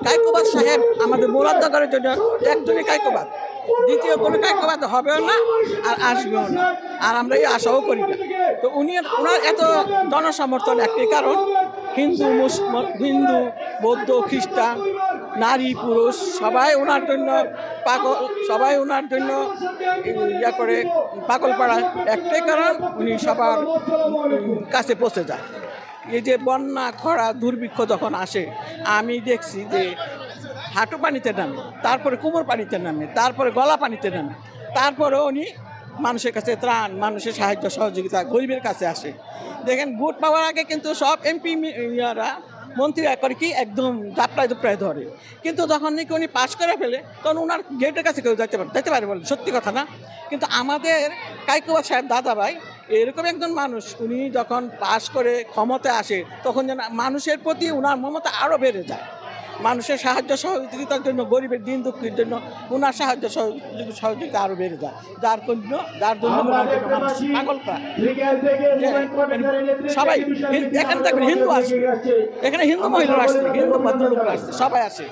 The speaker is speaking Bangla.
কায়কোবাদ সাহেব আমাদের মুরাদনগরের জন্য একজনই কায়কোবাদ, দ্বিতীয় কোনো কায়কোবাদ হবেও না আর আসবেও না, আর আমরা এই আশাও করি না। তো ওনার এত জনসমর্থন একটি কারণ, হিন্দু বৌদ্ধ খ্রিস্টান নারী পুরুষ সবাই ওনার জন্য পাগল, সবাই ওনার জন্য ইয়া করে পাগল পাড়া। একটাই কারণ, উনি সবার কাছে পৌঁছে যায়। এই যে বন্যা খরা দুর্ভিক্ষ যখন আসে, আমি দেখছি যে হাঁটু পানিতে নামে, তারপরে কোমর পানিতে নামে, তারপরে গলা পানিতে নামে, তারপরে উনি মানুষের কাছে ত্রাণ, মানুষের সাহায্য সহযোগিতা গরিবের কাছে আসে। দেখেন ভোট পাওয়ার আগে কিন্তু সব এমপি মন্ত্রীরা করে কি একদম জাপড়ায় ধরে, কিন্তু যখন নাকি উনি পাশ করে ফেলে তখন ওনার গেটের কাছে কেউ যেতে পারে বলে, সত্যি কথা না? কিন্তু আমাদের কায়কোবাদ সাহেব দাদা ভাই এরকম একজন মানুষ, উনি যখন পাশ করে ক্ষমতায় আসে তখন যেন মানুষের প্রতি ওনার মমতা আরও বেড়ে যায়। মানুষের সাহায্য সহযোগিতার জন্য, গরিবের দিন দুঃখের জন্য ওনার সাহায্য সহযোগিতা আরও বেড়ে যায়, যার জন্য মানুষ পাগল পায়। সবাই এখানে দেখবেন হিন্দু আসবে, এখানে হিন্দু মহিলা আসছে, হিন্দু ভদ্রলোক আসছে, সবাই আসে।